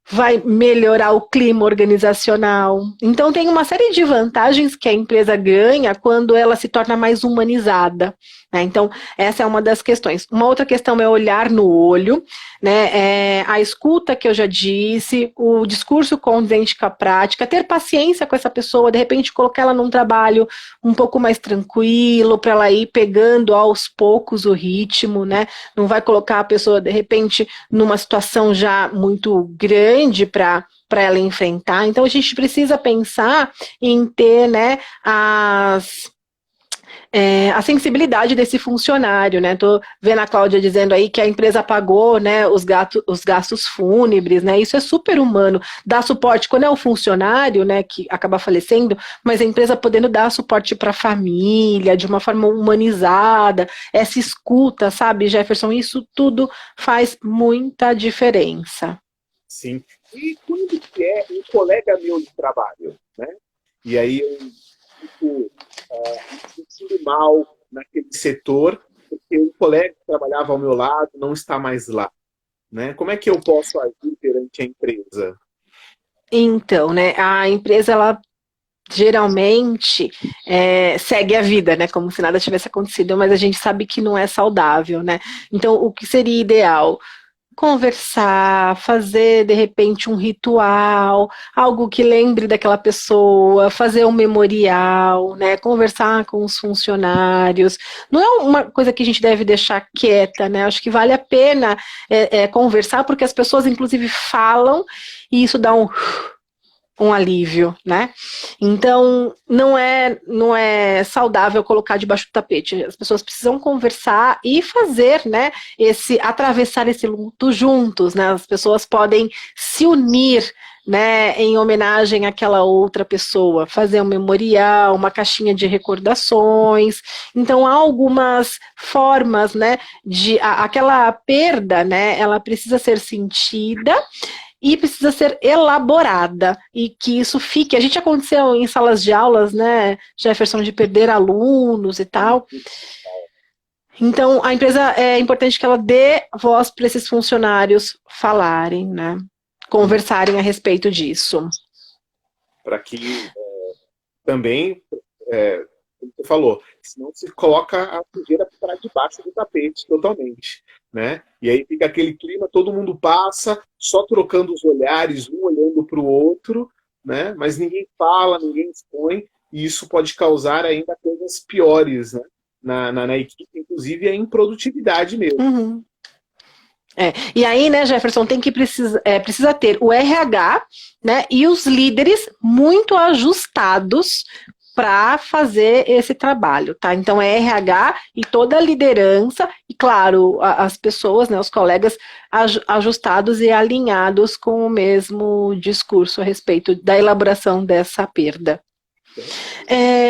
vai melhorar o clima organizacional. Então tem uma série de vantagens que a empresa ganha quando ela se torna mais humanizada, né? Então essa é uma das questões. Uma outra questão é olhar no olho, né? A escuta que eu já disse, o discurso condizente com a prática, ter paciência com essa pessoa, de repente colocar ela num trabalho um pouco mais tranquilo, para ela ir pegando aos poucos o ritmo, né? Não vai colocar a pessoa de repente numa situação já muito grande para ela enfrentar. Então a gente precisa pensar em ter, né, a sensibilidade desse funcionário, né? Tô vendo a Cláudia dizendo aí que a empresa pagou, né, os gastos fúnebres, né? Isso é super humano. Dar suporte quando é o funcionário, né, que acaba falecendo, mas a empresa podendo dar suporte para a família de uma forma humanizada, essa escuta, sabe, Jefferson? Isso tudo faz muita diferença. Sim. E quando que é um colega meu de trabalho, né? E aí eu fico me sentindo mal naquele setor, porque o colega que trabalhava ao meu lado não está mais lá, né? Como é que eu posso agir perante a empresa? Então, né, a empresa, ela geralmente segue a vida, né? Como se nada tivesse acontecido, mas a gente sabe que não é saudável, né? Então, o que seria ideal? Conversar, fazer de repente um ritual, algo que lembre daquela pessoa, fazer um memorial, né? Conversar com os funcionários. Não é uma coisa que a gente deve deixar quieta, né? Acho que vale a pena conversar, porque as pessoas, inclusive, falam e isso dá um alívio, né? Então, não é saudável colocar debaixo do tapete. As pessoas precisam conversar e fazer, né, atravessar esse luto juntos, né? As pessoas podem se unir, né, em homenagem àquela outra pessoa, fazer um memorial, uma caixinha de recordações. Então, há algumas formas, né, aquela perda, né, ela precisa ser sentida e precisa ser elaborada, e que isso fique. A gente aconteceu em salas de aulas, né, Jefferson, de perder alunos e tal. Então, a empresa, é importante que ela dê voz para esses funcionários falarem, né, conversarem a respeito disso. Para que também, como você falou, senão se coloca a sujeira para debaixo do tapete totalmente, né? E aí fica aquele clima, todo mundo passa, só trocando os olhares, um olhando para o outro, né? Mas ninguém fala, ninguém expõe, e isso pode causar ainda coisas piores, né? Na equipe, inclusive a improdutividade mesmo. Uhum. E aí, né, Jefferson, precisa ter o RH, né, e os líderes muito ajustados para fazer esse trabalho, tá? Então é RH e toda a liderança, e claro, as pessoas, né, os colegas ajustados e alinhados com o mesmo discurso a respeito da elaboração dessa perda.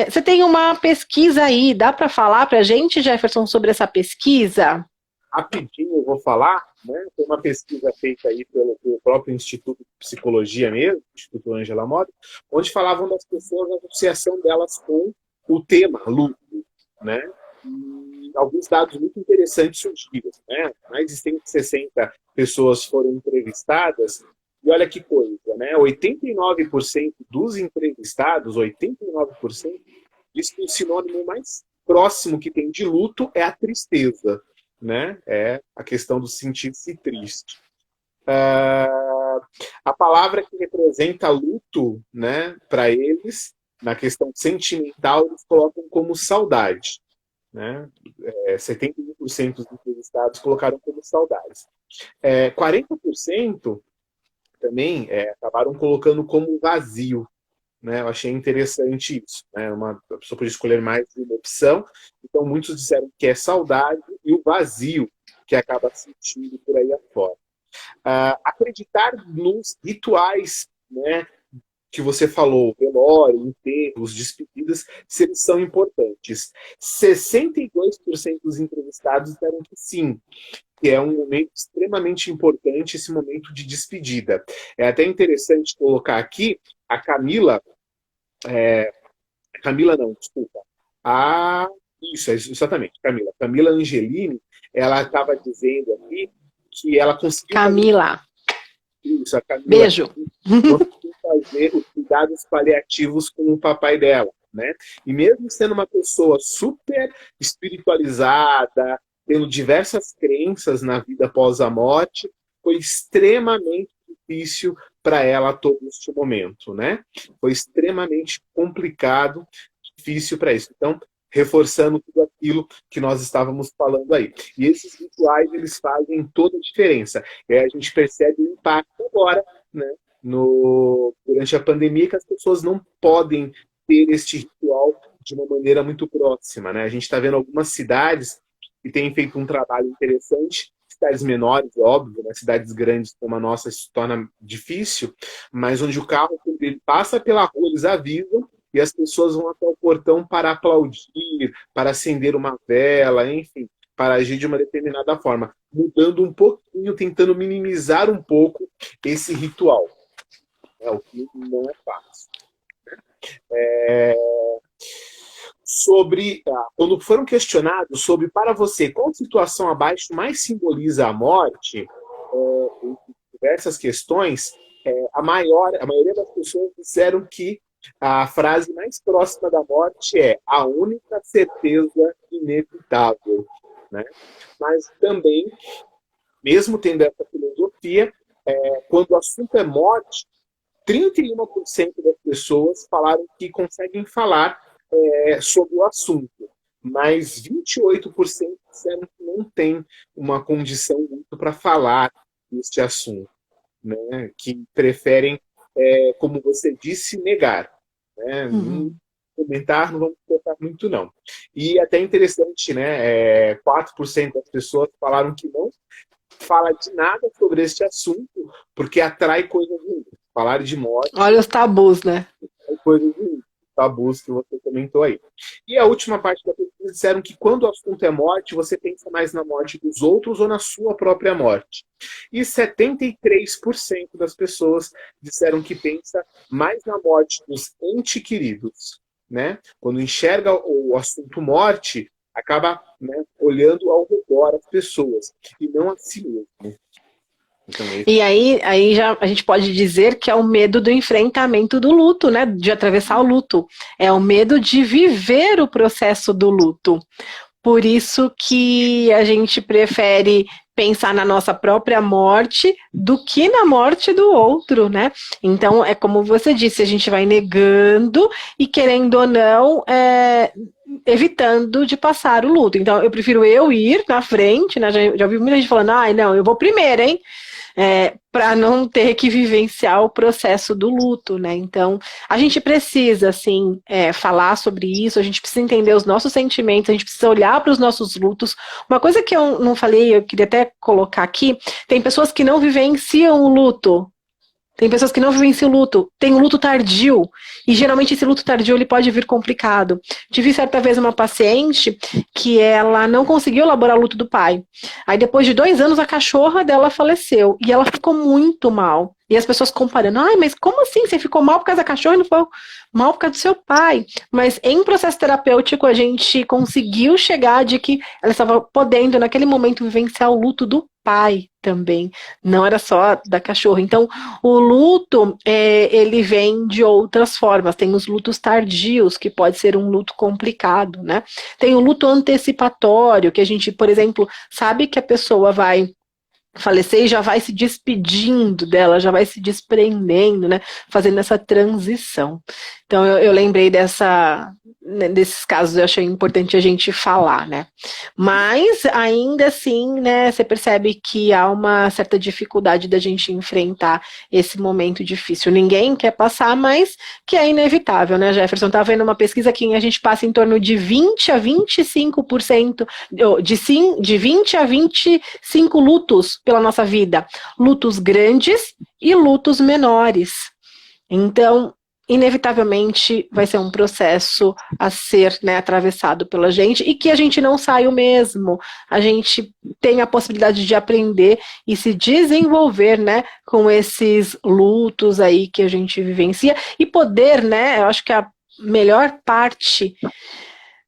Você tem uma pesquisa aí, dá para falar para a gente, Jefferson, sobre essa pesquisa? Rapidinho eu vou falar, né? Tem uma pesquisa feita aí pelo próprio Instituto de Psicologia mesmo, Instituto Ângela Mori, onde falavam das pessoas, a associação delas com o tema luto, né? E alguns dados muito interessantes surgiram, né? Mais de 160 pessoas foram entrevistadas, e olha que coisa, né? 89% dos entrevistados, 89%, diz que o sinônimo mais próximo que tem de luto é a tristeza, né? É a questão do sentir-se triste. A palavra que representa luto, né, para eles, na questão sentimental, eles colocam como saudade, né? 71% dos entrevistados colocaram como saudades. 40% também acabaram colocando como vazio, né? Eu achei interessante isso, né? A pessoa pode escolher mais de uma opção, então muitos disseram que é saudade e o vazio que acaba sentindo por aí afora. Acreditar nos rituais, né, que você falou, velório, enterros, despedidas, se eles são importantes. 62% dos entrevistados disseram que sim, que é um momento extremamente importante, esse momento de despedida. É até interessante colocar aqui a Camila, Camila não, desculpa. Isso, exatamente, Camila. Camila Angelini, ela estava dizendo aqui que ela conseguiu Camila. Isso, a Camila Beijo. conseguiu fazer os cuidados paliativos com o papai dela, né? E mesmo sendo uma pessoa super espiritualizada, tendo diversas crenças na vida após a morte, foi extremamente difícil para ela todo este momento, né? Foi extremamente complicado, difícil para isso. Então, reforçando tudo aquilo que nós estávamos falando aí. E esses rituais, eles fazem toda a diferença. E aí a gente percebe o impacto agora, né, durante a pandemia, que as pessoas não podem ter este ritual de uma maneira muito próxima, né? A gente está vendo algumas cidades que têm feito um trabalho interessante, cidades menores, óbvio, né? Cidades grandes como a nossa se torna difícil, mas onde o carro, quando ele passa pela rua, eles avisam e as pessoas vão até o portão para aplaudir, para acender uma vela, enfim, para agir de uma determinada forma, mudando um pouquinho, tentando minimizar um pouco esse ritual. O que não é fácil. Quando foram questionados sobre, para você, qual situação abaixo mais simboliza a morte, em diversas questões, a maioria das pessoas disseram que a frase mais próxima da morte é a única certeza inevitável, né? Mas também, mesmo tendo essa filosofia, quando o assunto é morte, 31% das pessoas falaram que conseguem falar sobre o assunto, mas 28% disseram que não tem uma condição muito para falar deste assunto, né? Que preferem, como você disse, negar. Né? Comentar, não vamos colocar muito, não. E até interessante, né? 4% das pessoas falaram que não fala de nada sobre este assunto porque atrai coisas ruins. Falar de morte. Olha os tabus, né? Coisas ruins, tabus que você comentou aí. E a última parte da pesquisa disseram que quando o assunto é morte, você pensa mais na morte dos outros ou na sua própria morte. E 73% das pessoas disseram que pensa mais na morte dos entes queridos, né? Quando enxerga o assunto morte, acaba, né, olhando ao redor as pessoas e não a si mesmo. Então, e aí já a gente pode dizer que é o medo do enfrentamento do luto, né? De atravessar o luto. É o medo de viver o processo do luto. Por isso que a gente prefere pensar na nossa própria morte do que na morte do outro, né? Então, é como você disse, a gente vai negando e, querendo ou não, evitando de passar o luto. Então, eu prefiro eu ir na frente, né? Já ouvi muita gente falando, não, eu vou primeiro, hein? Para não ter que vivenciar o processo do luto, né? Então, a gente precisa, assim, falar sobre isso, a gente precisa entender os nossos sentimentos, a gente precisa olhar para os nossos lutos. Uma coisa que eu não falei, eu queria até colocar aqui, tem pessoas que não vivenciam o luto. Tem pessoas que não vivenciam o luto, tem o luto tardio, e geralmente esse luto tardio ele pode vir complicado. Tive certa vez uma paciente que ela não conseguiu elaborar o luto do pai. Aí depois de 2 anos a cachorra dela faleceu, e ela ficou muito mal. E as pessoas comparando, mas como assim? Você ficou mal por causa da cachorra e não foi mal por causa do seu pai? Mas em processo terapêutico a gente conseguiu chegar de que ela estava podendo naquele momento vivenciar o luto do pai também, não era só da cachorra. Então, o luto, ele vem de outras formas. Tem os lutos tardios, que pode ser um luto complicado, né? Tem o luto antecipatório, que a gente, por exemplo, sabe que a pessoa vai falecer e já vai se despedindo dela, já vai se desprendendo, né? Fazendo essa transição. Então, eu lembrei desses casos, eu achei importante a gente falar, né? Mas, ainda assim, né, você percebe que há uma certa dificuldade da gente enfrentar esse momento difícil. Ninguém quer passar, mas que é inevitável, né, Jefferson? Tá vendo uma pesquisa que a gente passa em torno de 20 a 25%, de 20 a 25 lutos pela nossa vida. Lutos grandes e lutos menores. Então, inevitavelmente vai ser um processo a ser, né, atravessado pela gente e que a gente não sai o mesmo. A gente tem a possibilidade de aprender e se desenvolver, né, com esses lutos aí que a gente vivencia e poder, né, eu acho que a melhor parte,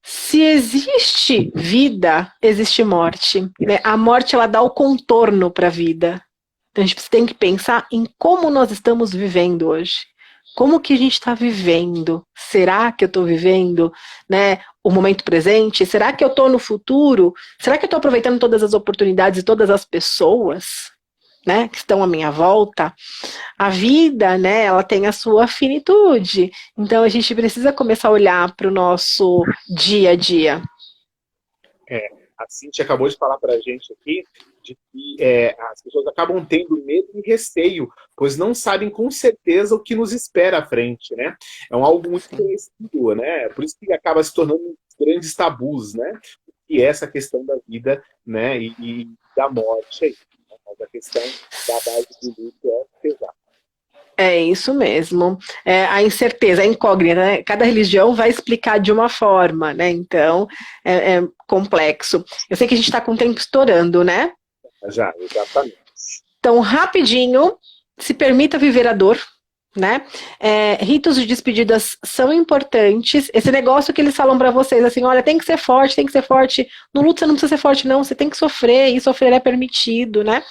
se existe vida, existe morte, né? A morte, ela dá o contorno para a vida. Então a gente tem que pensar em como nós estamos vivendo hoje. Como que a gente está vivendo? Será que eu estou vivendo, né, o momento presente? Será que eu estou no futuro? Será que eu estou aproveitando todas as oportunidades e todas as pessoas, né, que estão à minha volta? A vida, né, ela tem a sua finitude. Então a gente precisa começar a olhar para o nosso dia a dia. A Cintia acabou de falar para a gente aqui de que as pessoas acabam tendo medo e receio, pois não sabem com certeza o que nos espera à frente, né? É algo muito conhecido, né? Por isso que acaba se tornando grandes tabus, né? E essa questão da vida, né? E da morte aí. Mas a questão da base do luto é pesada. É isso mesmo. A incerteza, a incógnita, né? Cada religião vai explicar de uma forma, né? Então, é complexo. Eu sei que a gente está com o tempo estourando, né? Já, exatamente. Então, rapidinho, se permita viver a dor, né? Ritos de despedidas são importantes. Esse negócio que eles falam para vocês, assim, olha, tem que ser forte, tem que ser forte. No luto você não precisa ser forte, não. Você tem que sofrer, e sofrer é permitido, né?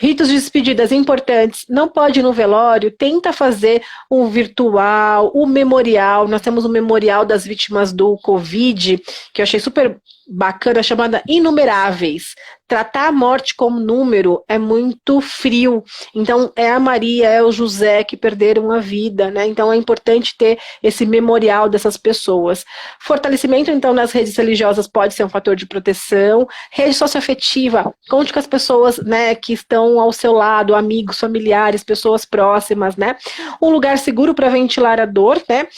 Ritos de despedidas importantes, não pode ir no velório, tenta fazer um virtual, o memorial, nós temos o memorial das vítimas do Covid, que eu achei super bacana, chamada Inumeráveis. Tratar a morte como número é muito frio, então é a Maria, é o José que perderam a vida, né? Então é importante ter esse memorial dessas pessoas. Fortalecimento, então, nas redes religiosas pode ser um fator de proteção. Rede socioafetiva, conte com as pessoas, né, que estão ao seu lado, amigos, familiares, pessoas próximas, né? Um lugar seguro para ventilar a dor, né?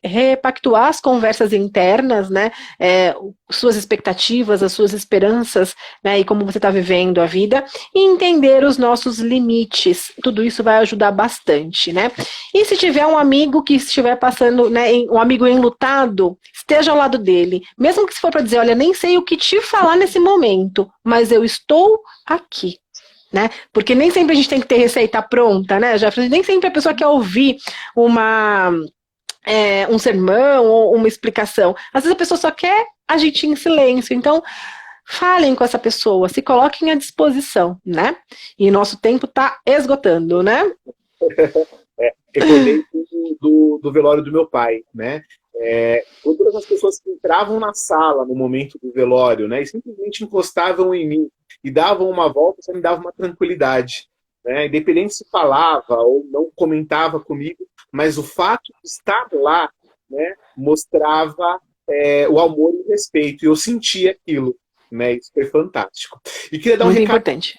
Repactuar as conversas internas, né? Suas expectativas, as suas esperanças, né? E como você está vivendo a vida, e entender os nossos limites. Tudo isso vai ajudar bastante, né? E se tiver um amigo que estiver passando, né, um amigo enlutado, esteja ao lado dele. Mesmo que se for para dizer, olha, nem sei o que te falar nesse momento, mas eu estou aqui. Né? Porque nem sempre a gente tem que ter receita pronta, né, Jefferson? Nem sempre a pessoa quer ouvir um sermão ou uma explicação. Às vezes a pessoa só quer a gente em silêncio. Então, falem com essa pessoa, se coloquem à disposição, né? E nosso tempo está esgotando, né? Recordei do velório do meu pai, né? Todas as pessoas que entravam na sala no momento do velório, né, e simplesmente encostavam em mim e davam uma volta, isso me dava uma tranquilidade, né? Independente se falava ou não comentava comigo, mas o fato de estar lá, né, mostrava o amor e o respeito, e eu sentia aquilo, né? Isso foi fantástico. E queria dar um recado importante.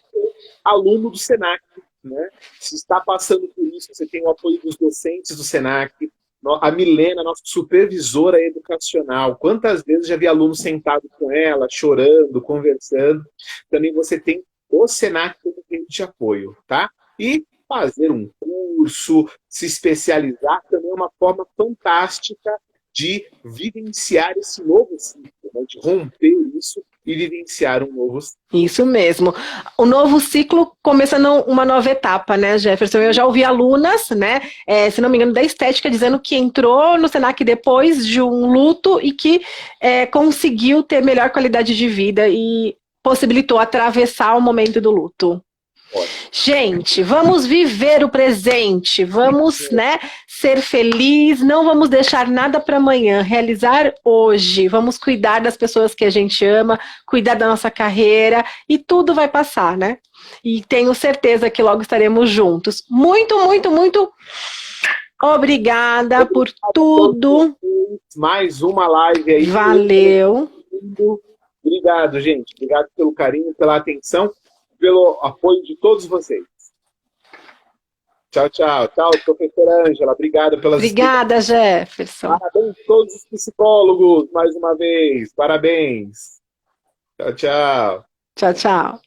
Aluno do Senac, né? Se está passando por isso, você tem o apoio dos docentes do Senac, a Milena, nossa supervisora educacional. Quantas vezes já vi aluno sentado com ela, chorando, conversando. Também você tem o Senac como rede de apoio, tá? E fazer um curso, se especializar, também é uma forma fantástica de vivenciar esse novo ciclo, né? De romper isso e vivenciar um novo ciclo. Isso mesmo. O novo ciclo começando uma nova etapa, né, Jefferson? Eu já ouvi alunas, né, se não me engano, da estética, dizendo que entrou no Senac depois de um luto e que conseguiu ter melhor qualidade de vida e possibilitou atravessar o momento do luto. Gente, vamos viver o presente, vamos, né, ser feliz, não vamos deixar nada para amanhã, realizar hoje, vamos cuidar das pessoas que a gente ama, cuidar da nossa carreira e tudo vai passar, né? E tenho certeza que logo estaremos juntos. Muito, muito, muito obrigada por tudo. Mais uma live aí. Valeu. Obrigado, gente. Obrigado pelo carinho, pela atenção, pelo apoio de todos vocês. Tchau, tchau. Tchau, professora Ângela. Obrigado pelas Obrigada, Jefferson. Parabéns a todos os psicólogos, mais uma vez. Parabéns. Tchau, tchau. Tchau, tchau.